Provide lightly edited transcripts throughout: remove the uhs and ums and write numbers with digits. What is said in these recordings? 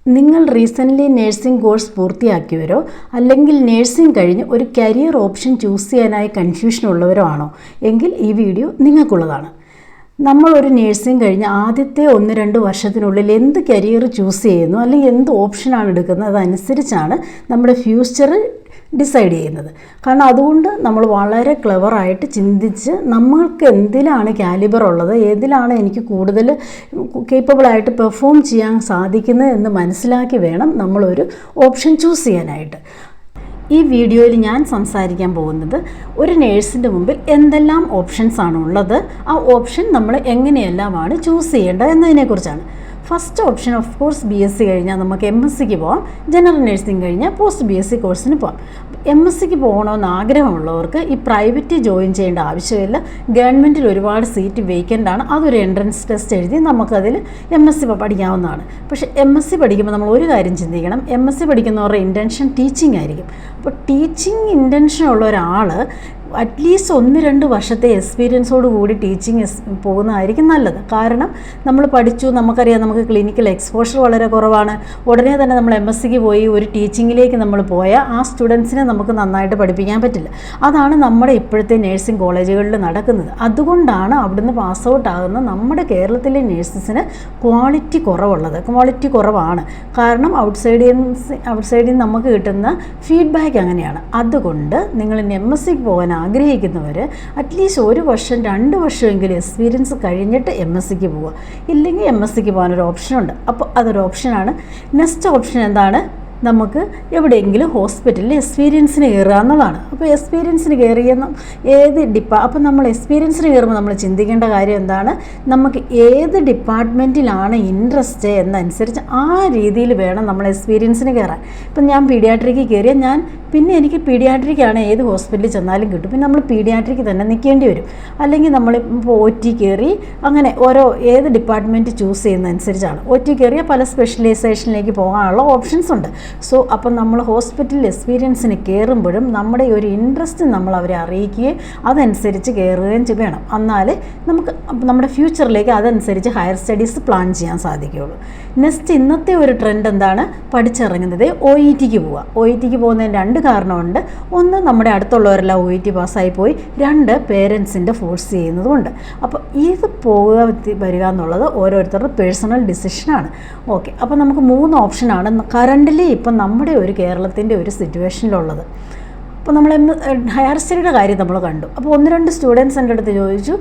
നിങ്ങൾ recently nursing course പൂർത്തിയാക്കിയവരോ അല്ലെങ്കിൽ nursing കഴിഞ്ഞ് ഒരു കരിയർ ഓപ്ഷൻ ചൂസ് ചെയ്യാനായി കൺഫ്യൂഷൻ ഉള്ളവരോ ആണോ എങ്കിൽ ഈ വീഡിയോ നിങ്ങൾക്കുള്ളതാണ്. നമ്മളൊരു നഴ്സിംഗ് കഴിഞ്ഞ് ആദ്യത്തെ 1-2 വർഷത്തിനുള്ളിൽ എന്ത് കരിയർ ചൂസ് ചെയ്യുന്നു അല്ലെങ്കിൽ എന്ത് ഓപ്ഷനാണ് എടുക്കുന്നത് അതനുസരിച്ചാണ് നമ്മുടെ ഫ്യൂച്ചർ ഡിസൈഡ് ചെയ്യുന്നത്. കാരണം അതുകൊണ്ട് നമ്മൾ വളരെ ക്ലെവറായിട്ട് ചിന്തിച്ച് നമ്മൾക്ക് എന്തിലാണ് കാലിബർ ഉള്ളത്, ഏതിലാണ് എനിക്ക് കൂടുതൽ കേപ്പബിളായിട്ട് പെർഫോം ചെയ്യാൻ സാധിക്കുന്നത് എന്ന് മനസ്സിലാക്കി വേണം നമ്മളൊരു ഓപ്ഷൻ ചൂസ് ചെയ്യാനായിട്ട്. ഈ വീഡിയോയിൽ ഞാൻ സംസാരിക്കാൻ പോകുന്നത് ഒരു നേഴ്സിൻ്റെ മുമ്പിൽ എന്തെല്ലാം ഓപ്ഷൻസ് ആണുള്ളത്, ആ ഓപ്ഷൻ നമ്മൾ എങ്ങനെയെല്ലാമാണ് ചൂസ് ചെയ്യേണ്ടത് എന്നതിനെക്കുറിച്ചാണ്. First option of course BSc കഴിഞ്ഞാൽ നമുക്ക് MScക്ക് പോകാം. ജനറൽ നഴ്സിംഗ് കഴിഞ്ഞാൽ പോസ്റ്റ് BSc കോഴ്സിന് പോകാം. MScക്ക് പോകണമെന്ന് ആഗ്രഹമുള്ളവർക്ക് ഈ പ്രൈവറ്റ് ജോയിൻ ചെയ്യേണ്ട ആവശ്യമില്ല. ഗവൺമെൻറ്റിൽ ഒരുപാട് സീറ്റ് വേക്കൻ്റ് ആണ്. അതൊരു എൻട്രൻസ് ടെസ്റ്റ് എഴുതി നമുക്കതിൽ MSc പഠിക്കാവുന്നതാണ്. പക്ഷേ MSc പഠിക്കുമ്പോൾ നമ്മൾ ഒരു കാര്യം ചിന്തിക്കണം, MSc പഠിക്കുന്നവരുടെ ഇൻറ്റൻഷൻ ടീച്ചിങ് ആയിരിക്കും. അപ്പോൾ ടീച്ചിങ് ഇൻറ്റൻഷൻ ഉള്ള ഒരാൾ അറ്റ്ലീസ്റ്റ് 1-2 വർഷത്തെ എക്സ്പീരിയൻസോട് കൂടി ടീച്ചിങ് പോകുന്നതായിരിക്കും നല്ലത്. കാരണം നമ്മൾ പഠിച്ചു, നമുക്കറിയാം നമുക്ക് ക്ലിനിക്കൽ എക്സ്പോഷർ വളരെ കുറവാണ്. ഉടനെ തന്നെ നമ്മൾ MScക്ക് പോയി ഒരു ടീച്ചിങ്ങിലേക്ക് നമ്മൾ പോയാൽ ആ സ്റ്റുഡൻസിനെ നമുക്ക് നന്നായിട്ട് പഠിപ്പിക്കാൻ പറ്റില്ല. അതാണ് നമ്മുടെ ഇപ്പോഴത്തെ നഴ്സിംഗ് കോളേജുകളിൽ നടക്കുന്നത്. അതുകൊണ്ടാണ് അവിടുന്ന് പാസ് ഔട്ട് ആകുന്ന നമ്മുടെ കേരളത്തിലെ നഴ്സസിന് ക്വാളിറ്റി കുറവാണ്. കാരണം ഔട്ട്സൈഡിൽ നിന്ന് നമുക്ക് കിട്ടുന്ന ഫീഡ്ബാക്ക് അങ്ങനെയാണ്. അതുകൊണ്ട് നിങ്ങൾ MScക്ക് പോകാൻ ആഗ്രഹിക്കുന്നവർ അറ്റ്ലീസ്റ്റ് 1 വർഷം 2 വർഷമെങ്കിലും എക്സ്പീരിയൻസ് കഴിഞ്ഞിട്ട് MScക്ക് പോവുക. ഇല്ലെങ്കിൽ MScക്ക് പോകാനൊരു ഓപ്ഷനുണ്ട്. അപ്പോൾ അതൊരു ഓപ്ഷനാണ്. നെക്സ്റ്റ് ഓപ്ഷൻ എന്താണ്? നമുക്ക് എവിടെയെങ്കിലും ഹോസ്പിറ്റലിൽ എക്സ്പീരിയൻസിന് കയറുക എന്നുള്ളതാണ്. അപ്പോൾ എക്സ്പീരിയൻസിന് കയറിയ അപ്പോൾ നമ്മൾ എക്സ്പീരിയൻസിന് കയറുമ്പോൾ നമ്മൾ ചിന്തിക്കേണ്ട കാര്യം എന്താണ്? നമുക്ക് ഏത് ഡിപ്പാർട്ട്മെൻറ്റിലാണ് ഇൻട്രസ്റ്റ് എന്നനുസരിച്ച് ആ രീതിയിൽ വേണം നമ്മൾ എക്സ്പീരിയൻസിന് കയറാൻ. ഇപ്പം ഞാൻ പീഡിയാട്രിക്ക് കയറിയാൽ പിന്നെ എനിക്ക് പീഡിയാട്രിക്കാണ് ഏത് ഹോസ്പിറ്റലിൽ ചെന്നാലും കിട്ടും. പിന്നെ നമ്മൾ പീഡിയാട്രിക്ക് തന്നെ നിൽക്കേണ്ടി വരും. അല്ലെങ്കിൽ നമ്മളിപ്പോൾ OT കയറി അങ്ങനെ ഏത് ഡിപ്പാർട്ട്മെൻറ്റ് ചൂസ് ചെയ്യുന്നതനുസരിച്ചാണ്. OT കയറിയാൽ പല സ്പെഷ്യലൈസേഷനിലേക്ക് പോകാനുള്ള ഓപ്ഷൻസ് ഉണ്ട്. അപ്പം നമ്മൾ ഹോസ്പിറ്റലിൽ എക്സ്പീരിയൻസിന് കയറുമ്പോഴും നമ്മുടെ ഒരു ഇൻട്രസ്റ്റ് നമ്മൾ അവരെ അറിയിക്കുകയും അതനുസരിച്ച് കയറുകയും വേണം. എന്നാലേ നമുക്ക് നമ്മുടെ ഫ്യൂച്ചറിലേക്ക് അതനുസരിച്ച് ഹയർ സ്റ്റഡീസ് പ്ലാൻ ചെയ്യാൻ സാധിക്കുകയുള്ളൂ. നെക്സ്റ്റ് ഇന്നത്തെ ഒരു ട്രെൻഡ് എന്താണ്? പഠിച്ചിറങ്ങുന്നത് OETക്ക് പോവുക. OETക്ക് പോകുന്നതിന് 2 കാരണമുണ്ട്. ഒന്ന്, നമ്മുടെ അടുത്തുള്ളവരെല്ലാം OET പാസ്സായി പോയി. 2, പേരൻസിൻ്റെ ഫോഴ്സ് ചെയ്യുന്നതുകൊണ്ട്. അപ്പോൾ ഇത് വരിക എന്നുള്ളത് ഓരോരുത്തരുടെ പേഴ്സണൽ ഡിസിഷനാണ്. ഓക്കെ, അപ്പോൾ നമുക്ക് 3 ഓപ്ഷനാണ് കറൻ്റ്ലി ഇപ്പം നമ്മുടെ ഒരു കേരളത്തിൻ്റെ ഒരു സിറ്റുവേഷനിലുള്ളത്. അപ്പോൾ നമ്മൾ ഹയർ സ്റ്റഡിയുടെ കാര്യം നമ്മൾ കണ്ടു. അപ്പോൾ 1-2 സ്റ്റുഡൻസ് എൻ്റെ അടുത്ത് ചോദിച്ചു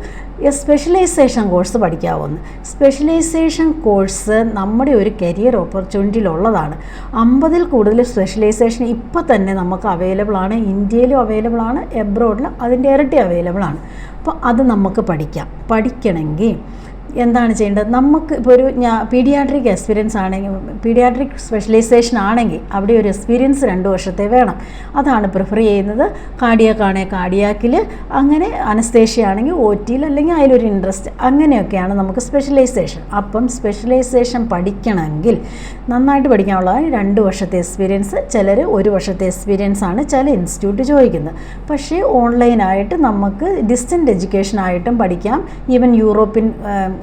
സ്പെഷ്യലൈസേഷൻ കോഴ്സ് പഠിക്കാവുന്ന. സ്പെഷ്യലൈസേഷൻ കോഴ്സ് നമ്മുടെ ഒരു കരിയർ ഓപ്പർച്യൂണിറ്റിയിലുള്ളതാണ്. 50-ൽ കൂടുതൽ സ്പെഷ്യലൈസേഷൻ ഇപ്പോൾ തന്നെ നമുക്ക് അവൈലബിൾ ആണ്. ഇന്ത്യയിലും അവൈലബിൾ ആണ്, എബ്രോഡിലും അതിൻ്റെ ഇരട്ടി അവൈലബിൾ ആണ്. അപ്പോൾ അത് നമുക്ക് പഠിക്കണമെങ്കിൽ എന്താണ് ചെയ്യേണ്ടത്? നമുക്ക് ഇപ്പോൾ പീഡിയാട്രിക് എക്സ്പീരിയൻസ് ആണെങ്കിൽ, പീഡിയാട്രിക് സ്പെഷ്യലൈസേഷൻ ആണെങ്കിൽ അവിടെ ഒരു എക്സ്പീരിയൻസ് 2 വർഷത്തെ വേണം. അതാണ് പ്രിഫർ ചെയ്യുന്നത്. കാർഡിയാക്കിൽ, അങ്ങനെ അനസ്തേഷ്യ ആണെങ്കിൽ OTയിൽ, അല്ലെങ്കിൽ അതിലൊരു ഇൻട്രസ്റ്റ്, അങ്ങനെയൊക്കെയാണ് നമുക്ക് സ്പെഷ്യലൈസേഷൻ. അപ്പം സ്പെഷ്യലൈസേഷൻ പഠിക്കണമെങ്കിൽ നന്നായിട്ട് പഠിക്കാനുള്ള 2 വർഷത്തെ എക്സ്പീരിയൻസ്, ചിലർ 1 വർഷത്തെ എക്സ്പീരിയൻസ് ആണ് ചില ഇൻസ്റ്റിറ്റ്യൂട്ട് ചോദിക്കുന്നത്. പക്ഷേ ഓൺലൈനായിട്ട് നമുക്ക് ഡിസ്റ്റൻറ്റ് എഡ്യൂക്കേഷനായിട്ടും പഠിക്കാം. ഈവൻ യൂറോപ്യൻ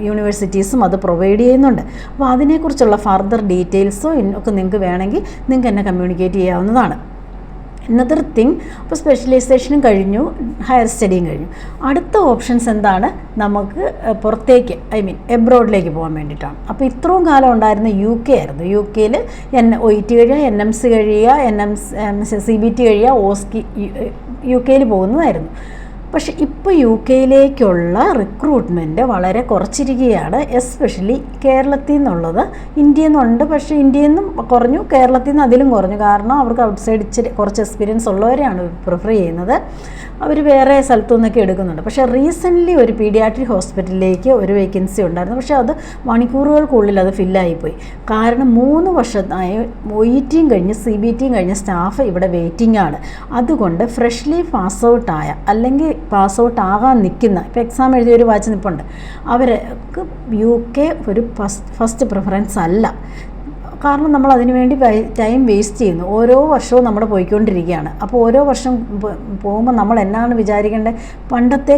യൂണിവേഴ്സിറ്റീസും അത് പ്രൊവൈഡ് ചെയ്യുന്നുണ്ട്. അപ്പോൾ അതിനെക്കുറിച്ചുള്ള ഫർദർ ഡീറ്റെയിൽസോ ഒക്കെ നിങ്ങൾക്ക് വേണമെങ്കിൽ നിങ്ങൾക്ക് എന്നെ കമ്മ്യൂണിക്കേറ്റ് ചെയ്യാവുന്നതാണ്. അനദർ തിങ്, അപ്പോൾ സ്പെഷ്യലൈസേഷനും കഴിഞ്ഞു, ഹയർ സ്റ്റഡിയും കഴിഞ്ഞു. അടുത്ത ഓപ്ഷൻസ് എന്താണ്? നമുക്ക് പുറത്തേക്ക്, എബ്രോഡിലേക്ക് പോകാൻ വേണ്ടിയിട്ടാണ്. അപ്പോൾ ഇത്രയും കാലം ഉണ്ടായിരുന്ന UK ആയിരുന്നു. UKയിൽ OET കഴിയുക, NMC കഴിയുക, CBT കഴിയുക, OSCE UKയിൽ പോകുന്നതായിരുന്നു. പക്ഷെ ഇപ്പോൾ UKയിലേക്കുള്ള റിക്രൂട്ട്മെൻറ്റ് വളരെ കുറച്ചിരിക്കുകയാണ്. എസ്പെഷ്യലി കേരളത്തിൽ നിന്നുള്ളത്. ഇന്ത്യയിൽ നിന്നുണ്ട്, പക്ഷേ ഇന്ത്യയിൽ നിന്നും കുറഞ്ഞു, കേരളത്തിൽ നിന്ന് അതിലും കുറഞ്ഞു. കാരണം അവർക്ക് ഔട്ട്സൈഡ് കുറച്ച് എക്സ്പീരിയൻസ് ഉള്ളവരെയാണ് പ്രിഫർ ചെയ്യുന്നത്. അവർ വേറെ സ്ഥലത്തു നിന്നൊക്കെ എടുക്കുന്നുണ്ട്. പക്ഷേ റീസെൻ്റ്ലി ഒരു പീഡിയാട്രിക് ഹോസ്പിറ്റലിലേക്ക് ഒരു വേക്കൻസി ഉണ്ടായിരുന്നു. പക്ഷേ അത് മണിക്കൂറുകൾക്കുള്ളിൽ അത് ഫില്ലായിപ്പോയി. കാരണം 3 വർഷമായി OETയും കഴിഞ്ഞ് CBTയും കഴിഞ്ഞ സ്റ്റാഫ് ഇവിടെ വെയിറ്റിംഗ് ആണ്. അതുകൊണ്ട് ഫ്രഷ്ലി പാസ് ഔട്ടായ അല്ലെങ്കിൽ പാസ് ഔട്ട് ആകാൻ നിൽക്കുന്ന, ഇപ്പോൾ എക്സാം എഴുതിയ ഒരു വാച്ച് നിൽപ്പുണ്ട്, അവർക്ക് UK ഒരു ഫസ്റ്റ് പ്രിഫറൻസ് അല്ല. കാരണം നമ്മൾ അതിനു വേണ്ടി ടൈം വേസ്റ്റ് ചെയ്യുന്നു. ഓരോ വർഷവും നമ്മൾ പോയിക്കൊണ്ടിരിക്കുകയാണ്. അപ്പോൾ ഓരോ വർഷം പോകുമ്പോൾ നമ്മൾ എന്നാണ് വിചാരിക്കേണ്ടത്, പണ്ടത്തെ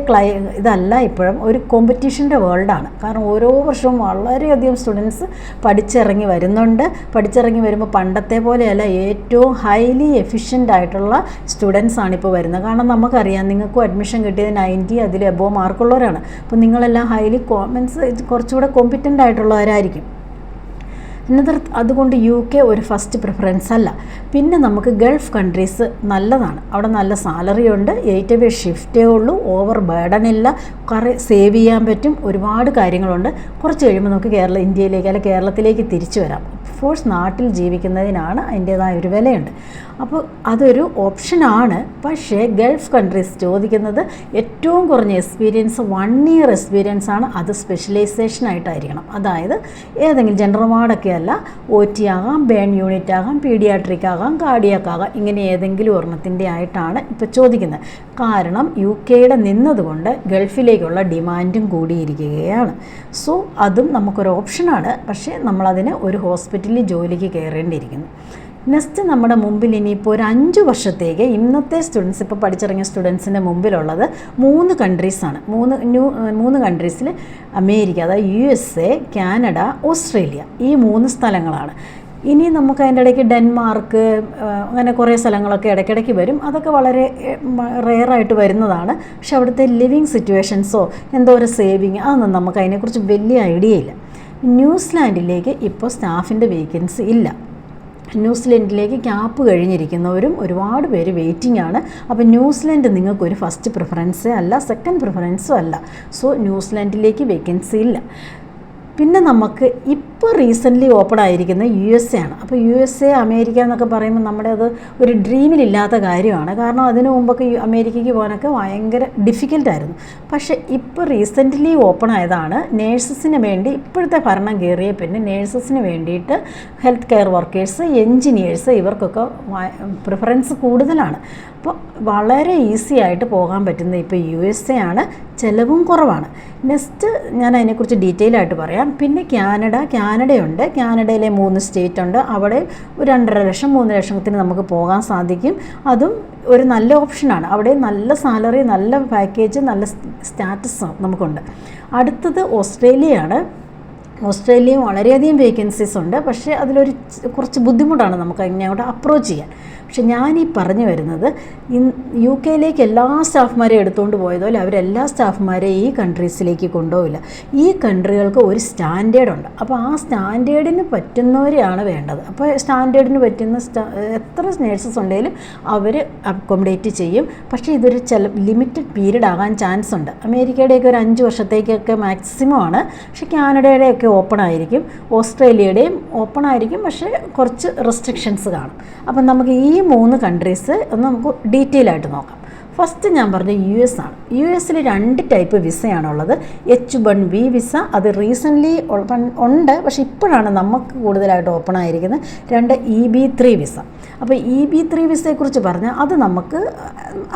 ഇതല്ല, ഇപ്പോഴും ഒരു കോമ്പറ്റീഷൻ്റെ വേൾഡാണ്. കാരണം ഓരോ വർഷവും വളരെയധികം സ്റ്റുഡൻസ് പഠിച്ചിറങ്ങി വരുന്നുണ്ട്. പഠിച്ചിറങ്ങി വരുമ്പോൾ പണ്ടത്തെ പോലെയല്ല, ഏറ്റവും ഹൈലി എഫിഷ്യൻ്റ് ആയിട്ടുള്ള സ്റ്റുഡൻസാണ് ഇപ്പോൾ വരുന്നത്. കാരണം നമുക്കറിയാം, നിങ്ങൾക്കും അഡ്മിഷൻ കിട്ടിയത് 90 അതിൽ എബോവ് മാർക്കുള്ളവരാണ്. അപ്പോൾ നിങ്ങളെല്ലാം ഹൈലി കുറച്ചുകൂടെ കോമ്പിറ്റൻ്റ് ആയിട്ടുള്ളവരായിരിക്കും. അതുകൊണ്ട് UK ഒരു ഫസ്റ്റ് പ്രിഫറൻസ് അല്ല. പിന്നെ നമുക്ക് ഗൾഫ് കൺട്രീസ് നല്ലതാണ്. അവിടെ നല്ല സാലറി ഉണ്ട്, 8 hours ഷിഫ്റ്റേ ഉള്ളൂ, ഓവർ ബേർഡൻ ഇല്ല, കുറേ സേവ് ചെയ്യാൻ പറ്റും, ഒരുപാട് കാര്യങ്ങളുണ്ട്. കുറച്ച് കഴിയുമ്പോൾ നമുക്ക് ഇന്ത്യയിലേക്ക് അല്ലെങ്കിൽ കേരളത്തിലേക്ക് തിരിച്ചു വരാം. ഫോഴ്സ് നാട്ടിൽ ജീവിക്കുന്നതിനാണ് അതിൻ്റേതായ ഒരു വിലയുണ്ട്. അപ്പോൾ അതൊരു ഓപ്ഷനാണ്. പക്ഷേ ഗൾഫ് കൺട്രീസ് ചോദിക്കുന്നത് ഏറ്റവും കുറഞ്ഞ എക്സ്പീരിയൻസ് 1 year എക്സ്പീരിയൻസ് ആണ്. അത് സ്പെഷ്യലൈസേഷൻ ആയിട്ടായിരിക്കണം. അതായത് ഏതെങ്കിലും ജനറൽ വാർഡൊക്കെ അല്ല, OT ആകാം, ബേൺ യൂണിറ്റ് ആകാം, പീഡിയാട്രിക് ആകാം, കാർഡിയാക് ആകാം, ഇങ്ങനെ ഏതെങ്കിലും ഒരെണ്ണത്തിൻ്റെ ആയിട്ടാണ് ഇപ്പോൾ ചോദിക്കുന്നത്. കാരണം UK നിന്നതുകൊണ്ട് ഗൾഫിലേക്കുള്ള ഡിമാൻഡും കൂടിയിരിക്കുകയാണ്. സോ അതും നമുക്കൊരു ഓപ്ഷനാണ്. പക്ഷേ നമ്മളതിന് ഒരു ഹോസ്പിറ്റലിൽ ജോലിക്ക് കയറേണ്ടിയിരിക്കുന്നു. നെക്സ്റ്റ് നമ്മുടെ മുമ്പിൽ ഇനിയിപ്പോൾ ഒരു 5 വർഷത്തേക്ക് ഇന്നത്തെ സ്റ്റുഡൻസ്, ഇപ്പോൾ പഠിച്ചിറങ്ങിയ സ്റ്റുഡൻസിൻ്റെ മുമ്പിലുള്ളത് 3 കൺട്രീസാണ്. 3 കൺട്രീസിൽ അമേരിക്ക, അതായത് USA, കാനഡ, ഓസ്ട്രേലിയ, ഈ 3 സ്ഥലങ്ങളാണ്. ഇനി നമുക്ക് അതിൻ്റെ ഇടയ്ക്ക് ഡെൻമാർക്ക്, അങ്ങനെ കുറേ സ്ഥലങ്ങളൊക്കെ ഇടയ്ക്കിടയ്ക്ക് വരും. അതൊക്കെ വളരെ റെയറായിട്ട് വരുന്നതാണ്. പക്ഷെ അവിടുത്തെ ലിവിങ് സിറ്റുവേഷൻസോ എന്തോ ഒരു സേവിങ്, അതൊന്നും നമുക്ക് അതിനെക്കുറിച്ച് വലിയ ഐഡിയ ഇല്ല. ന്യൂസിലാൻഡിലേക്ക് ഇപ്പോൾ സ്റ്റാഫിൻ്റെ വേക്കൻസി ഇല്ല. ന്യൂസിലൻഡിലേക്ക് ക്യാപ്പ് കഴിഞ്ഞിരിക്കുന്നവരും ഒരുപാട് പേര് വെയിറ്റിംഗ് ആണ്. അപ്പോൾ ന്യൂസിലൻഡ് നിങ്ങൾക്കൊരു ഫസ്റ്റ് പ്രിഫറൻസേ അല്ല, സെക്കൻഡ് പ്രിഫറൻസും അല്ല. സോ ന്യൂസിലൻഡിലേക്ക് വേക്കൻസി ഇല്ല. പിന്നെ നമുക്ക് ഇപ്പോൾ റീസെൻ്റ്ലി ഓപ്പൺ ആയിരിക്കുന്ന USA ആണ്. അപ്പോൾ USA, അമേരിക്ക എന്നൊക്കെ പറയുമ്പോൾ നമ്മുടെ അത് ഒരു ഡ്രീമിലില്ലാത്ത കാര്യമാണ്. കാരണം അതിനു മുമ്പൊക്കെ അമേരിക്കയ്ക്ക് പോകാനൊക്കെ ഭയങ്കര ഡിഫിക്കൽട്ടായിരുന്നു. പക്ഷേ ഇപ്പോൾ റീസെൻ്റ്ലി ഓപ്പൺ ആയതാണ്. നേഴ്സസിന് വേണ്ടി ഇപ്പോഴത്തെ ഭരണം കയറിയ പിന്നെ നേഴ്സസിന് വേണ്ടിയിട്ട് ഹെൽത്ത് കെയർ വർക്കേഴ്സ്, എൻജിനീയേഴ്സ്, ഇവർക്കൊക്കെ പ്രിഫറൻസ് കൂടുതലാണ്. അപ്പോൾ വളരെ ഈസി ആയിട്ട് പോകാൻ പറ്റുന്നത് ഇപ്പോൾ USA ആണ്. ചിലവും കുറവാണ്. നെക്സ്റ്റ് ഞാൻ അതിനെക്കുറിച്ച് ഡീറ്റെയിൽ ആയിട്ട് പറയാം. പിന്നെ കാനഡയുണ്ട്. കാനഡയിലെ 3 സ്റ്റേറ്റ് ഉണ്ട്. അവിടെ ഒരു 2.5 ലക്ഷം 3 ലക്ഷത്തിന് നമുക്ക് പോകാൻ സാധിക്കും. അതും ഒരു നല്ല ഓപ്ഷനാണ്. അവിടെ നല്ല സാലറി, നല്ല പാക്കേജ്, നല്ല സ്റ്റാറ്റസ് നമുക്കുണ്ട്. അടുത്തത് ഓസ്ട്രേലിയയാണ്. ഓസ്ട്രേലിയയും വളരെയധികം വേക്കൻസീസ് ഉണ്ട്. പക്ഷേ അതിലൊരു കുറച്ച് ബുദ്ധിമുട്ടാണ് നമുക്ക് അങ്ങോട്ട് അപ്രോച്ച് ചെയ്യാൻ. പക്ഷെ ഞാനീ പറഞ്ഞു വരുന്നത്, UK എല്ലാ സ്റ്റാഫ്മാരെയും എടുത്തുകൊണ്ട് പോയതുപോലെ അവരെല്ലാ സ്റ്റാഫ്മാരെയും ഈ കൺട്രീസിലേക്ക് കൊണ്ടുപോവില്ല. ഈ കൺട്രികൾക്ക് ഒരു സ്റ്റാൻഡേർഡുണ്ട്. അപ്പോൾ ആ സ്റ്റാൻഡേർഡിന് പറ്റുന്നവരെയാണ് വേണ്ടത്. അപ്പോൾ സ്റ്റാൻഡേർഡിന് പറ്റുന്ന എത്ര നേഴ്സസ് ഉണ്ടെങ്കിലും അവർ അക്കോമഡേറ്റ് ചെയ്യും. പക്ഷേ ഇതൊരു ലിമിറ്റഡ് പീരീഡ് ആകാൻ ചാൻസ് ഉണ്ട്. അമേരിക്കയുടെയൊക്കെ ഒരു 5 വർഷത്തേക്കൊക്കെ മാക്സിമം ആണ്. പക്ഷേ കാനഡയുടെയൊക്കെ ഓപ്പൺ ആയിരിക്കും, ഓസ്ട്രേലിയയുടെയും ഓപ്പൺ ആയിരിക്കും. പക്ഷേ കുറച്ച് റെസ്ട്രിക്ഷൻസ് കാണും. അപ്പം നമുക്ക് ഈ 3 കൺട്രീസ് ഒന്ന് നമുക്ക് ഡീറ്റെയിൽ ആയിട്ട് നോക്കാം. ഫസ്റ്റ് ഞാൻ പറഞ്ഞ US ആണ്. US 2 ടൈപ്പ് വിസയാണുള്ളത്. H1B വിസ, അത് റീസെൻ്റ്ലി ഉണ്ട്, പക്ഷേ ഇപ്പോഴാണ് നമുക്ക് കൂടുതലായിട്ട് ഓപ്പൺ ആയിരിക്കുന്നത്. 2 EB3 വിസ. അപ്പോൾ EB3 വിസയെക്കുറിച്ച് പറഞ്ഞാൽ അത് നമുക്ക്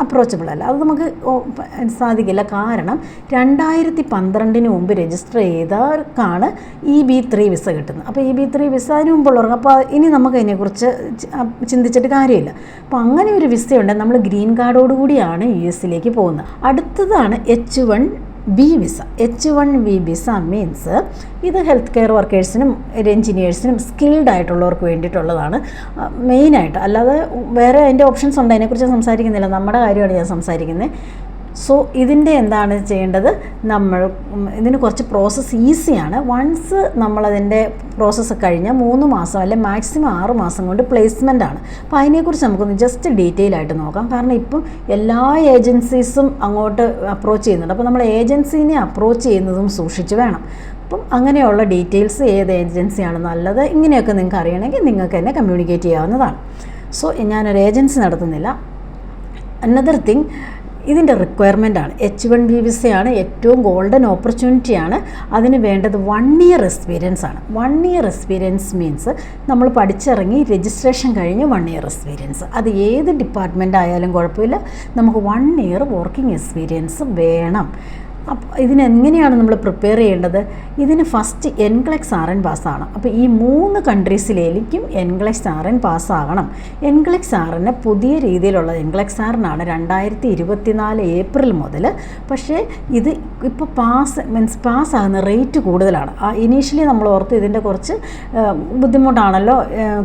അപ്രോച്ചബിൾ അല്ല, അത് നമുക്ക് സാധിക്കില്ല. കാരണം 2012 മുമ്പ് രജിസ്റ്റർ ചെയ്തവർക്കാണ് EB3 വിസ കിട്ടുന്നത്. അപ്പോൾ EB3 വിസ അതിന് മുമ്പുള്ളവർക്ക്. അപ്പോൾ ഇനി നമുക്ക് അതിനെക്കുറിച്ച് ചിന്തിച്ചിട്ട് കാര്യമില്ല. അപ്പോൾ അങ്ങനെ ഒരു വിസയുണ്ട്. നമ്മൾ ഗ്രീൻ കാർഡോടുകൂടിയാണ് US പോകുന്നത്. അടുത്തതാണ് H1B visa. H1B visa means ഇത് ഹെൽത്ത് കെയർ വർക്കേഴ്സിനും എൻജിനീയേഴ്സിനും സ്കിൽഡ് ആയിട്ടുള്ളവർക്ക് വേണ്ടിയിട്ടുള്ളതാണ് മെയിനായിട്ട്. അല്ലാതെ വേറെ അതിൻ്റെ ഓപ്ഷൻസ് ഉണ്ട്, അതിനെക്കുറിച്ച് സംസാരിക്കുന്നില്ല. നമ്മുടെ കാര്യമാണ് ഞാൻ സംസാരിക്കുന്നത്. സോ ഇതിൻ്റെ എന്താണ് ചെയ്യേണ്ടത്, ഇതിന് കുറച്ച് പ്രോസസ്സ് ഈസിയാണ്. വൺസ് നമ്മളതിൻ്റെ പ്രോസസ്സ് കഴിഞ്ഞാൽ 3 മാസം അല്ലെ മാക്സിമം 6 മാസം കൊണ്ട് പ്ലേസ്മെൻ്റ് ആണ്. അപ്പോൾ അതിനെക്കുറിച്ച് നമുക്കൊന്ന് ജസ്റ്റ് ഡീറ്റെയിൽ ആയിട്ട് നോക്കാം. കാരണം ഇപ്പം എല്ലാ ഏജൻസീസും അങ്ങോട്ട് അപ്രോച്ച് ചെയ്യുന്നുണ്ട്. അപ്പോൾ നമ്മൾ ഏജൻസീനെ അപ്രോച്ച് ചെയ്യുന്നതും സൂക്ഷിച്ച് വേണം. അപ്പം അങ്ങനെയുള്ള ഡീറ്റെയിൽസ് ഏത് ഏജൻസിയാണ് നല്ലത്, ഇങ്ങനെയൊക്കെ നിങ്ങൾക്ക് അറിയണമെങ്കിൽ നിങ്ങൾക്ക് എന്നെ കമ്മ്യൂണിക്കേറ്റ് ചെയ്യാവുന്നതാണ്. സോ ഞാനൊരു ഏജൻസി നടത്തുന്നില്ല. അനദർ തിങ്, ഇതിൻ്റെ റിക്വയർമെൻ്റാണ്. H1B വിസയാണ് ഏറ്റവും ഗോൾഡൻ ഓപ്പർച്യൂണിറ്റിയാണ്. അതിന് വേണ്ടത് 1 year എക്സ്പീരിയൻസ് ആണ്. 1 year എക്സ്പീരിയൻസ് മീൻസ് നമ്മൾ പഠിച്ചിറങ്ങി രജിസ്ട്രേഷൻ കഴിഞ്ഞ് 1 year എക്സ്പീരിയൻസ്. അത് ഏത് ഡിപ്പാർട്ട്മെൻ്റ് ആയാലും കുഴപ്പമില്ല, നമുക്ക് 1 year വർക്കിംഗ് എക്സ്പീരിയൻസ് വേണം. അപ്പോൾ ഇതിനെങ്ങനെയാണ് നമ്മൾ പ്രിപ്പയർ ചെയ്യേണ്ടത്? ഇതിന് ഫസ്റ്റ് എൻക്ലെക്സ് ആർ എൻ പാസ്സാകണം. അപ്പോൾ ഈ 3 കൺട്രീസിലേക്കും എൻക്ലെക്സ് ആർ എൻ പാസ്സാകണം. എൻക്ലെക്സ് ആർ എൻ പുതിയ രീതിയിലുള്ള എൻക്ലെക്സ് ആറിനാണ് 2024 ഏപ്രിൽ മുതൽ. പക്ഷേ ഇത് ഇപ്പോൾ പാസ്സാകുന്ന റേറ്റ് കൂടുതലാണ്. ഇനീഷ്യലി നമ്മൾ ഓർത്ത് ഇതിൻ്റെ കുറച്ച് ബുദ്ധിമുട്ടാണല്ലോ,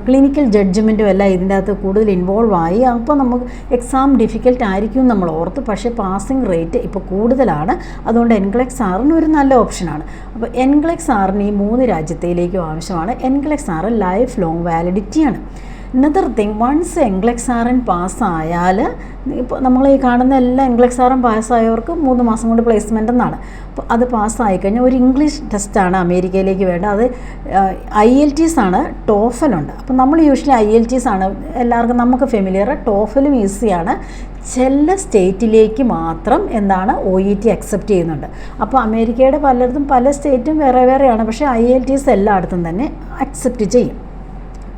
ക്ലിനിക്കൽ ജഡ്ജ്മെൻറ്റും എല്ലാം ഇതിൻ്റെ അകത്ത് കൂടുതൽ ഇൻവോൾവ് ആയി. അപ്പോൾ നമുക്ക് എക്സാം ഡിഫിക്കൽട്ട് ആയിരിക്കും നമ്മൾ ഓർത്ത്. പക്ഷേ പാസിംഗ് റേറ്റ് ഇപ്പോൾ കൂടുതലാണ്. അതുകൊണ്ട് എൻക്ലെക്സ് ആറിന് ഒരു നല്ല ഓപ്ഷനാണ്. അപ്പോൾ എൻക്ലെക്സ് ആറിന് ഈ 3 രാജ്യത്തിലേക്കും ആവശ്യമാണ്. എൻക്ലെക്സ് ആറ് ലൈഫ് ലോങ് വാലിഡിറ്റിയാണ്. Another thing, once NCLEX R N പാസ്സായാൽ, ഇപ്പോൾ നമ്മൾ ഈ കാണുന്ന എല്ലാ എൻക്ലെക്സ് ആറും പാസ്സായവർക്ക് 3 മാസം കൊണ്ട് പ്ലേസ്മെൻ്റ് എന്നാണ്. അപ്പോൾ അത് പാസ്സായിക്കഴിഞ്ഞാൽ ഒരു ഇംഗ്ലീഷ് ടെസ്റ്റാണ് അമേരിക്കയിലേക്ക് വേണ്ടത്. അത് IELTS ആണ്, ടോഫലുണ്ട്. അപ്പോൾ നമ്മൾ യൂഷ്വലി IELTS ആണ് എല്ലാവർക്കും നമുക്ക് ഫെമിലിയർ. ടോഫലും ഈസിയാണ്. ചില സ്റ്റേറ്റിലേക്ക് മാത്രം എന്താണ് OET അക്സെപ്റ്റ് ചെയ്യുന്നുണ്ട്. അപ്പോൾ അമേരിക്കയുടെ പലയിടത്തും പല സ്റ്റേറ്റും വേറെ വേറെയാണ്. പക്ഷേ IELTS എല്ലായിടത്തും തന്നെ അക്സെപ്റ്റ് ചെയ്യും.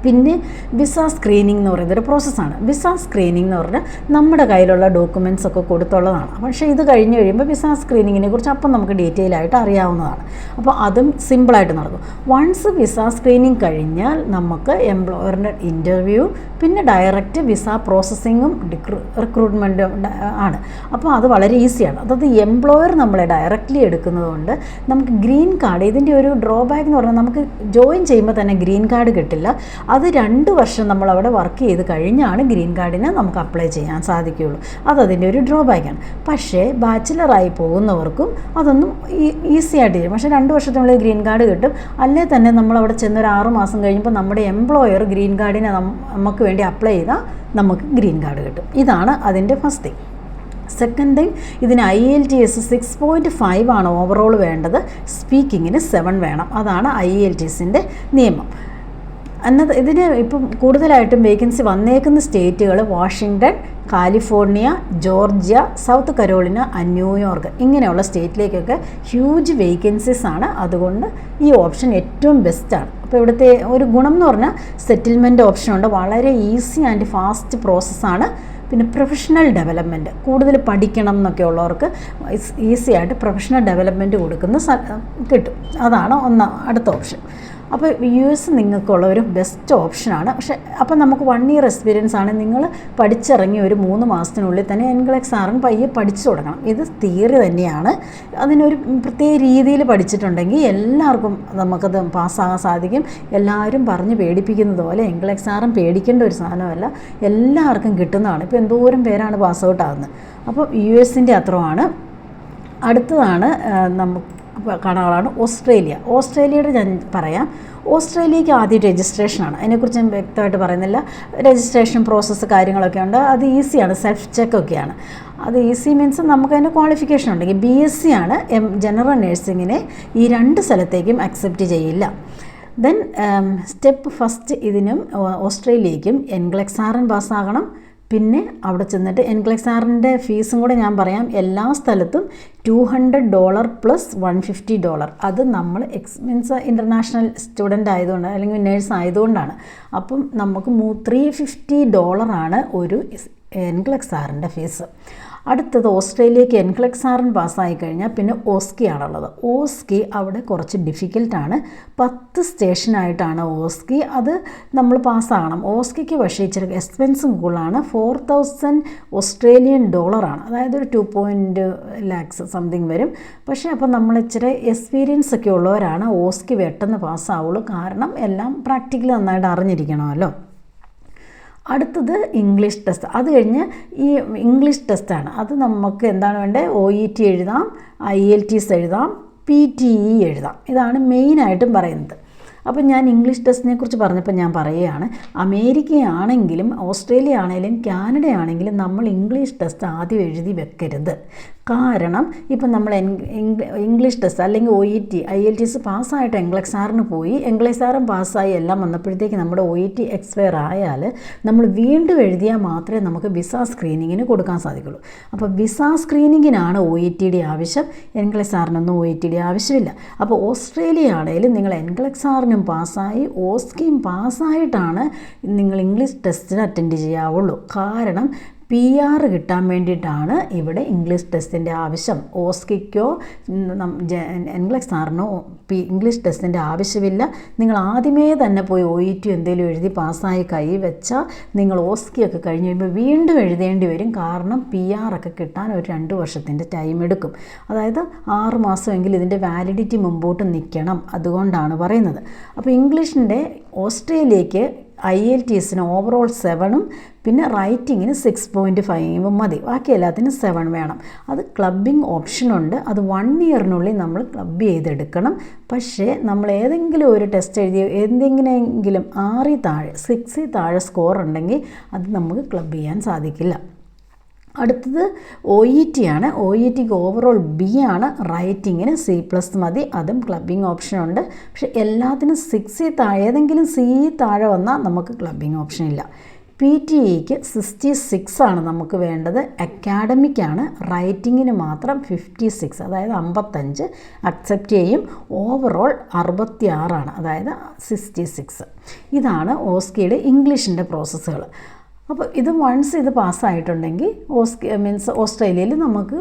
പിന്നെ വിസ സ്ക്രീനിങ് എന്ന് പറയുന്നൊരു പ്രോസസ്സാണ്. വിസ സ്ക്രീനിങ് എന്ന് പറഞ്ഞാൽ നമ്മുടെ കയ്യിലുള്ള ഡോക്യുമെൻറ്റ്സ് ഒക്കെ കൊടുത്തുള്ളതാണ്. പക്ഷേ ഇത് കഴിഞ്ഞ് കഴിയുമ്പോൾ വിസ സ്ക്രീനിങ്ങിനെ കുറിച്ച് അപ്പം നമുക്ക് ഡീറ്റെയിൽ ആയിട്ട് അറിയാവുന്നതാണ്. അപ്പോൾ അതും സിമ്പിളായിട്ട് നടക്കും. വൺസ് വിസ സ്ക്രീനിങ് കഴിഞ്ഞാൽ നമുക്ക് എംപ്ലോയറിൻ്റെ ഇൻ്റർവ്യൂ, പിന്നെ ഡയറക്റ്റ് വിസ പ്രോസസ്സിങ്ങും റിക്രൂട്ട്മെൻറ്റും ആണ്. അപ്പോൾ അത് വളരെ ഈസിയാണ്. അതായത് എംപ്ലോയർ നമ്മളെ ഡയറക്റ്റ്ലി എടുക്കുന്നതുകൊണ്ട് നമുക്ക് ഗ്രീൻ കാർഡ്, ഇതിൻ്റെ ഒരു ഡ്രോബാക്ക് എന്ന് പറഞ്ഞാൽ നമുക്ക് ജോയിൻ ചെയ്യുമ്പോൾ തന്നെ ഗ്രീൻ കാർഡ് കിട്ടില്ല. അത് 2 വർഷം നമ്മൾ അവിടെ വർക്ക് ചെയ്ത് കഴിഞ്ഞാണ് ഗ്രീൻ കാർഡിന് നമുക്ക് അപ്ലൈ ചെയ്യാൻ സാധിക്കുകയുള്ളൂ. അതതിൻ്റെ ഒരു ഡ്രോബാക്കാണ്. പക്ഷേ ബാച്ചിലറായി പോകുന്നവർക്കും അതൊന്നും ഈസി ആയിട്ട് ചെയ്യും. പക്ഷേ 2 വർഷത്തിനുള്ളിൽ ഗ്രീൻ കാർഡ് കിട്ടും. അല്ലേ തന്നെ നമ്മളവിടെ ചെന്നൊരു 6 മാസം കഴിയുമ്പോൾ നമ്മുടെ എംപ്ലോയർ ഗ്രീൻ കാർഡിന് നമുക്ക് വേണ്ടി അപ്ലൈ ചെയ്താൽ നമുക്ക് ഗ്രീൻ കാർഡ് കിട്ടും. ഇതാണ് അതിൻ്റെ ഫസ്റ്റ് തിങ്. സെക്കൻഡ് തിങ്, ഇതിന് IELTS 6.5 ആണ് ഓവറോൾ വേണ്ടത്. സ്പീക്കിങ്ങിന് 7 വേണം. അതാണ് IELTSൻ്റെ നിയമം. ഇതിന് ഇപ്പം കൂടുതലായിട്ടും വേക്കൻസി വന്നേക്കുന്ന സ്റ്റേറ്റുകൾ Washington, California, Georgia, South Carolina, New York, ഇങ്ങനെയുള്ള സ്റ്റേറ്റിലേക്കൊക്കെ ഹ്യൂജ് വേക്കൻസീസ് ആണ്. അതുകൊണ്ട് ഈ ഓപ്ഷൻ ഏറ്റവും ബെസ്റ്റാണ്. അപ്പോൾ ഇവിടുത്തെ ഒരു ഗുണം എന്ന് പറഞ്ഞാൽ സെറ്റിൽമെൻറ്റ് ഓപ്ഷനുണ്ട്. വളരെ ഈസി ആൻഡ് ഫാസ്റ്റ് പ്രോസസ്സാണ്. പിന്നെ പ്രൊഫഷണൽ ഡെവലപ്മെൻറ്റ്, കൂടുതൽ പഠിക്കണം എന്നൊക്കെ ഉള്ളവർക്ക് ഈസി ആയിട്ട് പ്രൊഫഷണൽ ഡെവലപ്മെൻറ്റ് കൊടുക്കുന്ന കിട്ടും. അതാണ് അടുത്ത ഓപ്ഷൻ. അപ്പോൾ US നിങ്ങൾക്കുള്ള ഒരു ബെസ്റ്റ് ഓപ്ഷനാണ്. പക്ഷേ അപ്പോൾ നമുക്ക് 1 ഇയർ എക്സ്പീരിയൻസ് ആണ്. നിങ്ങൾ പഠിച്ചിറങ്ങി ഒരു 3 മാസത്തിനുള്ളിൽ തന്നെ എൻക്ലെക്സ് ആർ എൻ പയ്യെ പഠിച്ചു തുടങ്ങണം. ഇത് തിയറി തന്നെയാണ്. അതിനൊരു പ്രത്യേക രീതിയിൽ പഠിച്ചിട്ടുണ്ടെങ്കിൽ എല്ലാവർക്കും നമുക്കത് പാസ്സാകാൻ സാധിക്കും. എല്ലാവരും പറഞ്ഞ് പേടിപ്പിക്കുന്നത് പോലെ എൻക്ലെക്സ് ആർ എൻ പേടിക്കേണ്ട ഒരു സാധനമല്ല, എല്ലാവർക്കും കിട്ടുന്നതാണ്. ഇപ്പോൾ എന്തോരം പേരാണ് പാസ് ഔട്ട് ആകുന്നത്. അപ്പോൾ USൻ്റെ അത്രയാണ്. അടുത്തതാണ് നമുക്ക് കാണാനുള്ളതാണ് ഓസ്ട്രേലിയ. ഓസ്ട്രേലിയയുടെ ഞാൻ പറയാം. ഓസ്ട്രേലിയക്ക് ആദ്യം രജിസ്ട്രേഷനാണ്. അതിനെക്കുറിച്ച് ഞാൻ വ്യക്തമായിട്ട് പറയുന്നില്ല. രജിസ്ട്രേഷൻ പ്രോസസ്സ് കാര്യങ്ങളൊക്കെ ഉണ്ട്. അത് ഈസിയാണ്, സെൽഫ് ചെക്കൊക്കെയാണ്. അത് ഈസി മീൻസ് നമുക്ക് അതിൻ്റെ ക്വാളിഫിക്കേഷൻ ഉണ്ടെങ്കിൽ. BSc ആണ് ജനറൽ നഴ്സിങ്ങിനെ ഈ 2 സ്ഥലത്തേക്കും അക്സെപ്റ്റ് ചെയ്യില്ല. ദെൻ സ്റ്റെപ്പ് ഫസ്റ്റ്, ഇതിനും ഓസ്ട്രേലിയയ്ക്കും എൻക്ലെക്സ് ആർ എൻ പാസ്സാകണം. പിന്നെ അവിടെ ചെന്നിട്ട് എൻക്ലെക്സ് ആറിൻ്റെ ഫീസും കൂടെ ഞാൻ പറയാം. എല്ലാ സ്ഥലത്തും $200 പ്ലസ് $150. അത് നമ്മൾ മീൻസ് ഇൻ്റർനാഷണൽ സ്റ്റുഡൻ്റ് ആയതുകൊണ്ട് അല്ലെങ്കിൽ നേഴ്സ് ആയതുകൊണ്ടാണ്. അപ്പം നമുക്ക് $350 ആണ് ഒരു എൻക്ലെക്സ് ആറിൻ്റെ ഫീസ്. അടുത്തത് ഓസ്ട്രേലിയക്ക് എൻക്ലെക്സ് ആർ എൻ പാസ്സായി കഴിഞ്ഞാൽ പിന്നെ ഓസ്കി ആണുള്ളത്. ഓസ്കി അവിടെ കുറച്ച് ഡിഫിക്കൽട്ടാണ്. 10 സ്റ്റേഷനായിട്ടാണ് ഓസ്കി. അത് നമ്മൾ പാസ്സാകണം. ഓസ്കിക്ക് പക്ഷേ ഇച്ചിരി എക്സ്പെൻസും കൂടുതലാണ്. $4,000 ആണ്. അതായത് ഒരു 2 lakhs സംതിങ് വരും. പക്ഷേ അപ്പോൾ നമ്മൾ ഇച്ചിരി എക്സ്പീരിയൻസ് ഒക്കെ ഉള്ളവരാണ് ഓസ്കി പെട്ടെന്ന് പാസ്സാവുള്ളൂ. കാരണം എല്ലാം പ്രാക്ടിക്കലി നന്നായിട്ട് അറിഞ്ഞിരിക്കണമല്ലോ. അടുത്തത് ഇംഗ്ലീഷ് ടെസ്റ്റ്. അത് കഴിഞ്ഞ് ഈ ഇംഗ്ലീഷ് ടെസ്റ്റാണ്. അത് നമുക്ക് എന്താണ് വേണ്ടത്? OET എഴുതാം, IELTS എഴുതാം, PTE എഴുതാം. ഇതാണ് മെയിനായിട്ടും പറയുന്നത്. അപ്പോൾ ഞാൻ ഇംഗ്ലീഷ് ടെസ്റ്റിനെ കുറിച്ച് പറഞ്ഞപ്പോൾ ഞാൻ പറയുകയാണ്, അമേരിക്കയാണെങ്കിലും ഓസ്ട്രേലിയ ആണെങ്കിലും കാനഡ ആണെങ്കിലും നമ്മൾ ഇംഗ്ലീഷ് ടെസ്റ്റ് ആദ്യം എഴുതി വെക്കരുത്. കാരണം ഇപ്പം നമ്മൾ ഇംഗ്ലീഷ് ടെസ്റ്റ് അല്ലെങ്കിൽ OET IELTS പാസ്സായിട്ട് എൻക്ലെക്സ് ആറിന് പോയി, എൻക്ലെക്സ് ആറും പാസ്സായി എല്ലാം വന്നപ്പോഴത്തേക്ക് നമ്മുടെ OET എക്സ്പയർ ആയാൽ നമ്മൾ വീണ്ടും എഴുതിയാൽ മാത്രമേ നമുക്ക് വിസ സ്ക്രീനിങ്ങിന് കൊടുക്കാൻ സാധിക്കുള്ളൂ. അപ്പോൾ വിസ സ്ക്രീനിങ്ങിനാണ് OETയുടെ ആവശ്യം. എൻക്ലെക്സ് ആറിനൊന്നും OETയുടെ ആവശ്യമില്ല. അപ്പോൾ ഓസ്ട്രേലിയ ആണെങ്കിലും നിങ്ങൾ എൻക്ലെക്സ് ആറിനും പാസ്സായി ഓസ്കിയും പാസ്സായിട്ടാണ് നിങ്ങൾ ഇംഗ്ലീഷ് ടെസ്റ്റിന് അറ്റൻഡ് ചെയ്യാവുള്ളൂ. കാരണം PR കിട്ടാൻ വേണ്ടിയിട്ടാണ് ഇവിടെ ഇംഗ്ലീഷ് ടെസ്റ്റിൻ്റെ ആവശ്യം. ഓസ്കിക്കോ NCLEX സാറിനോ ഇംഗ്ലീഷ് ടെസ്റ്റിൻ്റെ ആവശ്യമില്ല. നിങ്ങൾ ആദ്യമേ തന്നെ പോയി OET എന്തെങ്കിലും എഴുതി പാസ്സായി കൈ വെച്ചാൽ നിങ്ങൾ ഓസ്കിയൊക്കെ കഴിഞ്ഞ് കഴിയുമ്പോൾ വീണ്ടും എഴുതേണ്ടി വരും. കാരണം PR ഒക്കെ കിട്ടാൻ ഒരു 2 വർഷത്തിൻ്റെ ടൈം എടുക്കും. അതായത് 6 മാസമെങ്കിലും ഇതിൻ്റെ വാലിഡിറ്റി മുമ്പോട്ട് നിൽക്കണം. അതുകൊണ്ടാണ് പറയുന്നത്. അപ്പോൾ ഇംഗ്ലീഷിൻ്റെ ഓസ്ട്രേലിയക്ക് IELTSന് ഓവറോൾ 7ഉം പിന്നെ റൈറ്റിങ്ങിന് 6.5 മതി. ബാക്കി എല്ലാത്തിനും 7 വേണം. അത് ക്ലബിംഗ് ഓപ്ഷനുണ്ട്. അത് 1 ഇയറിനുള്ളിൽ നമ്മൾ ക്ലബ് ചെയ്തെടുക്കണം. പക്ഷേ നമ്മൾ ഏതെങ്കിലും ഒരു ടെസ്റ്റ് എഴുതി എന്തെങ്കിലെങ്കിലും 6 താഴെ 6 താഴെ സ്കോർ ഉണ്ടെങ്കിൽ അത് നമുക്ക് ക്ലബ് ചെയ്യാൻ സാധിക്കില്ല. അടുത്തത് OET ആണ്. OETക്ക് ഓവറോൾ B ആണ്. റൈറ്റിങ്ങിന് C+ മതി. അതും ക്ലബിംഗ് ഓപ്ഷനുണ്ട്. പക്ഷെ എല്ലാത്തിനും 6 താഴെ ഏതെങ്കിലും C താഴെ വന്നാൽ നമുക്ക് ക്ലബിംഗ് ഓപ്ഷൻ ഇല്ല. PTEക്ക് 66 ആണ് നമുക്ക് വേണ്ടത്. അക്കാഡമിക്കാണ്. റൈറ്റിങ്ങിന് മാത്രം 56, അതായത് 55 അക്സെപ്റ്റ് ചെയ്യും. ഓവറോൾ 66 ആണ്, അതായത് 66. ഇതാണ് ഓസ്കിയുടെ ഇംഗ്ലീഷിൻ്റെ പ്രോസസ്സുകൾ. അപ്പോൾ ഇത് വൺസ് ഇത് പാസ്സായിട്ടുണ്ടെങ്കിൽ ഓസ്ട്രേലിയയിൽ നമുക്ക്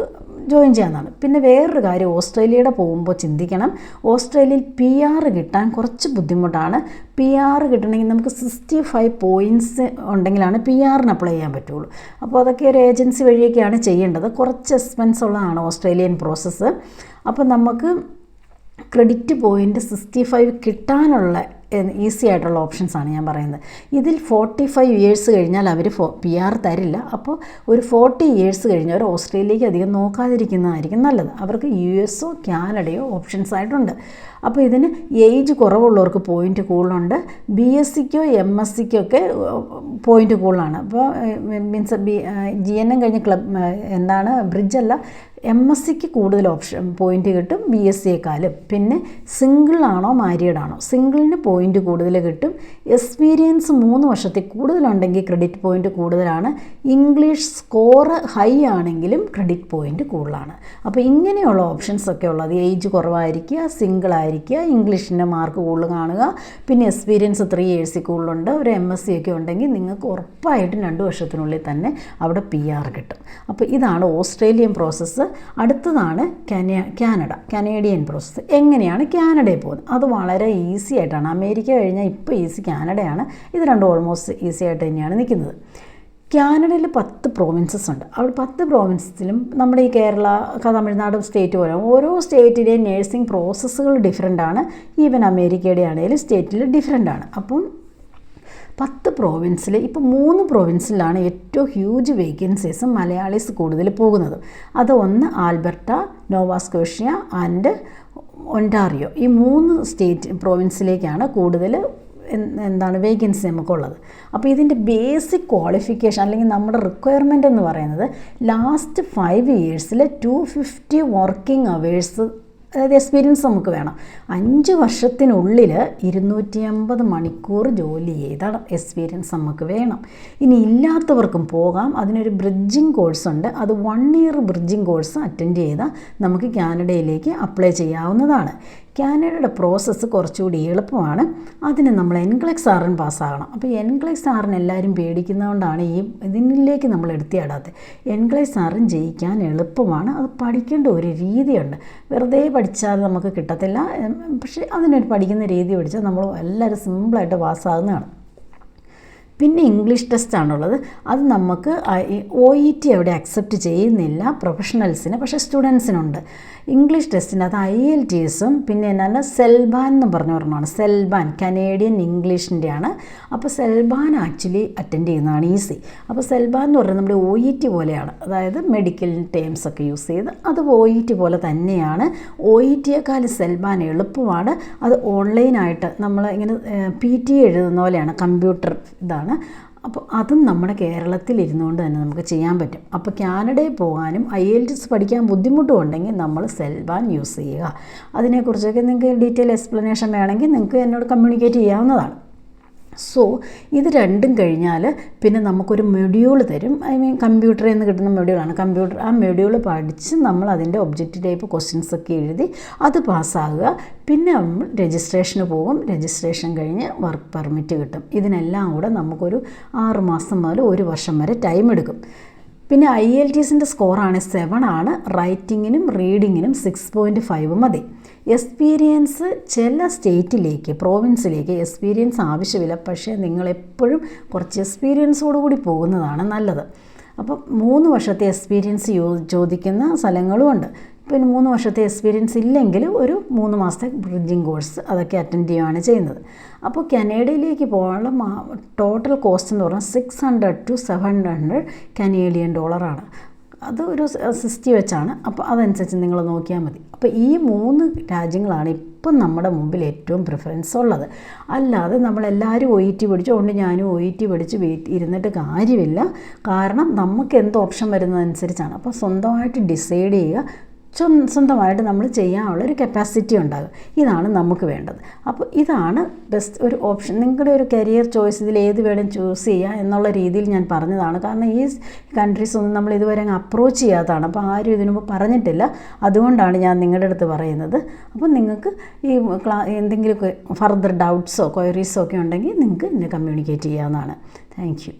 ജോയിൻ ചെയ്യാവുന്നതാണ്. പിന്നെ വേറൊരു കാര്യം, ഓസ്ട്രേലിയയുടെ പോകുമ്പോൾ ചിന്തിക്കണം. ഓസ്ട്രേലിയയിൽ PR കിട്ടാൻ കുറച്ച് ബുദ്ധിമുട്ടാണ്. PR കിട്ടണമെങ്കിൽ നമുക്ക് 65 പോയിൻറ്റ്സ് ഉണ്ടെങ്കിലാണ് PRന് അപ്ലൈ ചെയ്യാൻ പറ്റുള്ളൂ. അപ്പോൾ അതൊക്കെ ഒരു ഏജൻസി വഴിയൊക്കെയാണ് ചെയ്യേണ്ടത്. കുറച്ച് എക്സ്പെൻസ് ഉള്ളതാണ് ഓസ്ട്രേലിയൻ പ്രോസസ്സ്. അപ്പോൾ നമുക്ക് ക്രെഡിറ്റ് പോയിൻറ്റ് 65 കിട്ടാനുള്ള ഈസി ആയിട്ടുള്ള ഓപ്ഷൻസാണ് ഞാൻ പറയുന്നത്. ഇതിൽ 45 ഇയേഴ്സ് കഴിഞ്ഞാൽ അവർ PR തരില്ല. അപ്പോൾ ഒരു 40 ഇയേഴ്സ് കഴിഞ്ഞവർ ഓസ്ട്രേലിയക്ക് അധികം നോക്കാതിരിക്കുന്നതായിരിക്കും നല്ലത്. അവർക്ക് US-ഓ കാനഡയോ ഓപ്ഷൻസ് ആയിട്ടുണ്ട്. അപ്പോൾ ഇതിന് ഏജ് കുറവുള്ളവർക്ക് പോയിൻറ്റ് കൂടുതലുണ്ട്. BScക്കോ MScക്കോ ഒക്കെ പോയിൻറ്റ് കൂടുതലാണ്. അപ്പോൾ GNM കഴിഞ്ഞ ബ്രിഡ്ജല്ല, MScക്ക് കൂടുതൽ പോയിൻറ്റ് കിട്ടും BScയെക്കാളും. പിന്നെ സിംഗിളാണോ മാരീഡാണോ, സിംഗിളിന് പോയിൻറ്റ് കൂടുതൽ കിട്ടും. എക്സ്പീരിയൻസ് 3 വർഷത്തിൽ കൂടുതലുണ്ടെങ്കിൽ ക്രെഡിറ്റ് പോയിൻറ്റ് കൂടുതലാണ്. ഇംഗ്ലീഷ് സ്കോർ ഹൈ ആണെങ്കിലും ക്രെഡിറ്റ് പോയിൻറ്റ് കൂടുതലാണ്. അപ്പോൾ ഇങ്ങനെയുള്ള ഓപ്ഷൻസൊക്കെ ഉള്ളത്, ഏജ് കുറവായിരിക്കുക, സിംഗിൾ ആയിരിക്കുക, ഇംഗ്ലീഷിൻ്റെ മാർക്ക് കൂടുതൽ കാണുക, പിന്നെ എക്സ്പീരിയൻസ് 3 ഇയേഴ്സിൽ കൂടുതലുണ്ട്, ഒരു MSc ഒക്കെ ഉണ്ടെങ്കിൽ നിങ്ങൾക്ക് ഉറപ്പായിട്ടും 2 വർഷത്തിനുള്ളിൽ തന്നെ അവിടെ PR കിട്ടും. അപ്പോൾ ഇതാണ് ഓസ്ട്രേലിയൻ പ്രോസസ്സ്. അടുത്തതാണ് കനേഡിയൻ പ്രോസസ്സ്. എങ്ങനെയാണ് കാനഡയിൽ പോകുന്നത്? അത് വളരെ ഈസി ആയിട്ടാണ്. അമേരിക്ക കഴിഞ്ഞാൽ ഇപ്പോൾ ഈസി കാനഡയാണ്. ഇത് രണ്ടും ഓൾമോസ്റ്റ് ഈസി ആയിട്ട് തന്നെയാണ് നിൽക്കുന്നത്. കാനഡയിൽ 10 പ്രോവിൻസസ് ഉണ്ട്. അവിടെ 10 പ്രോവിൻസിലും നമ്മുടെ ഈ കേരള, തമിഴ്നാട് സ്റ്റേറ്റ് പോലെ ഓരോ സ്റ്റേറ്റിലെയും നേഴ്സിംഗ് പ്രോസസ്സുകൾ ഡിഫറെൻ്റ് ആണ്. ഈവൻ അമേരിക്കയുടെ ആണെങ്കിലും സ്റ്റേറ്റിൽ ഡിഫറെൻ്റ് ആണ്. അപ്പം 10 പ്രോവിൻസിൽ ഇപ്പോൾ 3 പ്രോവിൻസിലാണ് ഏറ്റവും ഹ്യൂജ് വേക്കൻസീസ് മലയാളീസ് കൂടുതൽ പോകുന്നത്. അത് ഒന്ന് ആൽബർട്ട, നോവാസ്കോഷ്യ ആൻഡ് ഒൻറ്റാറിയോ. ഈ 3 പ്രോവിൻസിലേക്കാണ് കൂടുതൽ വേക്കൻസി നമുക്കുള്ളത്. അപ്പോൾ ഇതിൻ്റെ ബേസിക് ക്വാളിഫിക്കേഷൻ അല്ലെങ്കിൽ നമ്മുടെ റിക്വയർമെൻ്റ് എന്ന് പറയുന്നത് ലാസ്റ്റ് 5 ഇയേഴ്സിൽ 250 വർക്കിംഗ് അവേഴ്സ്, അതായത് എക്സ്പീരിയൻസ് നമുക്ക് വേണം. 5 വർഷത്തിനുള്ളിൽ 250 മണിക്കൂർ ജോലി ചെയ്ത എക്സ്പീരിയൻസ് നമുക്ക് വേണം. ഇനി ഇല്ലാത്തവർക്കും പോകാം. അതിനൊരു ബ്രിഡ്ജിങ് കോഴ്സ് ഉണ്ട്. അത് 1 ഇയർ ബ്രിഡ്ജിങ് കോഴ്സ് അറ്റൻഡ് ചെയ്താൽ നമുക്ക് കാനഡയിലേക്ക് അപ്ലൈ ചെയ്യാവുന്നതാണ്. കാനഡയുടെ പ്രോസസ്സ് കുറച്ചുകൂടി എളുപ്പമാണ്. അതിന് നമ്മൾ NCLEX RN പാസ്സാകണം. അപ്പോൾ NCLEX RN എല്ലാവരും പേടിക്കുന്നതുകൊണ്ടാണ് ഇതിലേക്ക് നമ്മൾ എടുത്തിടാത്തത്. NCLEX RN ജയിക്കാൻ എളുപ്പമാണ്. അത് പഠിക്കേണ്ട ഒരു രീതിയുണ്ട്. വെറുതെ പഠിച്ചാൽ നമുക്ക് കിട്ടത്തില്ല. പക്ഷേ അതിനൊരു പഠിക്കുന്ന രീതി പഠിച്ചാൽ നമ്മൾ എല്ലാവരും സിമ്പിളായിട്ട് പാസ്സാകുന്നതാണ്. പിന്നെ ഇംഗ്ലീഷ് ടെസ്റ്റാണുള്ളത്. അത് നമുക്ക് OET അവിടെ അക്സെപ്റ്റ് ചെയ്യുന്നില്ല പ്രൊഫഷണൽസിന്, പക്ഷേ സ്റ്റുഡൻസിനുണ്ട്. ഇംഗ്ലീഷ് ടെസ്റ്റിന് അത് IELTSഉം പിന്നെ എന്നാൽ സെൽബാൻ എന്ന് പറഞ്ഞ ഒരെണ്ണമാണ്. സെൽബാൻ കനേഡിയൻ ഇംഗ്ലീഷിൻ്റെയാണ്. അപ്പോൾ സെൽബാൻ ആക്ച്വലി അറ്റൻഡ് ചെയ്യുന്നതാണ് ഈസി. അപ്പോൾ സെൽബാൻ എന്ന് പറയുന്നത് നമ്മുടെ OET പോലെയാണ്. അതായത് മെഡിക്കൽ ടേംസ് ഒക്കെ യൂസ് ചെയ്ത് അത് OET പോലെ തന്നെയാണ്. OETയേക്കാൾ സെൽബാൻ എളുപ്പമാണ്. അത് ഓൺലൈനായിട്ട് നമ്മൾ ഇങ്ങനെ PT എഴുതുന്ന പോലെയാണ്, കമ്പ്യൂട്ടർ ഇതാണ്. അപ്പോൾ അതും നമ്മുടെ കേരളത്തിൽ ഇരുന്നുകൊണ്ട് തന്നെ നമുക്ക് ചെയ്യാൻ പറ്റും. അപ്പോൾ കാനഡയിൽ പോകാനും IELTS പഠിക്കാൻ ബുദ്ധിമുട്ടുണ്ടെങ്കിൽ നമ്മൾ സെൽബാൻ യൂസ് ചെയ്യുക. അതിനെക്കുറിച്ചൊക്കെ നിങ്ങൾക്ക് ഡീറ്റെയിൽ എക്സ്പ്ലനേഷൻ വേണമെങ്കിൽ നിങ്ങൾക്ക് എന്നോട് കമ്മ്യൂണിക്കേറ്റ് ചെയ്യാവുന്നതാണ്. സോ ഇത് രണ്ടും കഴിഞ്ഞാൽ പിന്നെ നമുക്കൊരു മൊഡ്യൂൾ തരും. കമ്പ്യൂട്ടറിൽ നിന്ന് കിട്ടുന്ന മൊഡ്യൂളാണ്. ആ മൊഡ്യൂൾ പഠിച്ച് നമ്മൾ അതിൻ്റെ ഒബ്ജക്റ്റീവ് ടൈപ്പ് ക്വസ്റ്റ്യൻസ് ഒക്കെ എഴുതി അത് പാസ്സാകുക. പിന്നെ നമ്മൾ രജിസ്ട്രേഷന് പോകും. രജിസ്ട്രേഷൻ കഴിഞ്ഞ് വർക്ക് പെർമിറ്റ് കിട്ടും. ഇതിനെല്ലാം കൂടെ നമുക്കൊരു 6 മാസം മുതൽ 1 വർഷം വരെ ടൈം എടുക്കും. പിന്നെ IELTSൻ്റെ സ്കോറാണ് 7 ആണ്. റൈറ്റിങ്ങിനും റീഡിങ്ങിനും 6.5 മതി. എക്സ്പീരിയൻസ് ചില സ്റ്റേറ്റിലേക്ക്, പ്രോവിൻസിലേക്ക് എക്സ്പീരിയൻസ് ആവശ്യമില്ല. പക്ഷേ നിങ്ങളെപ്പോഴും കുറച്ച് എക്സ്പീരിയൻസോടുകൂടി പോകുന്നതാണ് നല്ലത്. അപ്പം 3 വർഷത്തെ എക്സ്പീരിയൻസ് ചോദിക്കുന്ന സ്ഥലങ്ങളുമുണ്ട്. പിന്നെ 3 വർഷത്തെ എക്സ്പീരിയൻസ് ഇല്ലെങ്കിൽ ഒരു 3 മാസത്തെ ബ്രിഡ്ജിങ് കോഴ്സ് അതൊക്കെ അറ്റൻഡ് ചെയ്യുകയാണ് ചെയ്യുന്നത്. അപ്പോൾ കാനഡയിലേക്ക് പോകാനുള്ള ടോട്ടൽ കോസ്റ്റ് എന്ന് പറഞ്ഞാൽ $600 to $700 കനേഡിയൻ ഡോളറാണ്. അത് ഒരു 60 വെച്ചാണ്. അപ്പോൾ അതനുസരിച്ച് നിങ്ങൾ നോക്കിയാൽ മതി. അപ്പോൾ ഈ 3 രാജ്യങ്ങളാണ് ഇപ്പം നമ്മുടെ മുമ്പിൽ ഏറ്റവും പ്രിഫറൻസ് ഉള്ളത്. അല്ലാതെ നമ്മളെല്ലാവരും OET പഠിച്ചുകൊണ്ട് ഞാനും OET പഠിച്ച് ഇരുന്നിട്ട് കാര്യമില്ല. കാരണം നമുക്ക് എന്ത് ഓപ്ഷൻ വരുന്നതനുസരിച്ചാണ്. അപ്പോൾ സ്വന്തമായിട്ട് ഡിസൈഡ് ചെയ്യുക. സ്വന്തമായിട്ട് നമ്മൾ ചെയ്യാനുള്ളൊരു കപ്പാസിറ്റി ഉണ്ടാകും. ഇതാണ് നമുക്ക് വേണ്ടത്. അപ്പോൾ ഇതാണ് ബെസ്റ്റ് ഒരു ഓപ്ഷൻ. നിങ്ങളുടെ ഒരു കരിയർ ചോയ്സ് ഇതിൽ ഏത് വേണം ചൂസ് ചെയ്യുക എന്നുള്ള രീതിയിൽ ഞാൻ പറഞ്ഞതാണ്. കാരണം ഈ കൺട്രീസ് ഒന്നും നമ്മൾ ഇതുവരെ അപ്രോച്ച് ചെയ്യാത്തതാണ്. അപ്പോൾ ആരും ഇതിനു മുമ്പ് പറഞ്ഞിട്ടില്ല. അതുകൊണ്ടാണ് ഞാൻ നിങ്ങളുടെ അടുത്ത് പറയുന്നത്. അപ്പോൾ നിങ്ങൾക്ക് ഈ എന്തെങ്കിലും ഫർദർ ഡൗട്ട്സോ ക്വയറീസോ ഒക്കെ ഉണ്ടെങ്കിൽ നിങ്ങൾക്ക് എന്നെ കമ്മ്യൂണിക്കേറ്റ് ചെയ്യാവുന്നതാണ്. Thank you.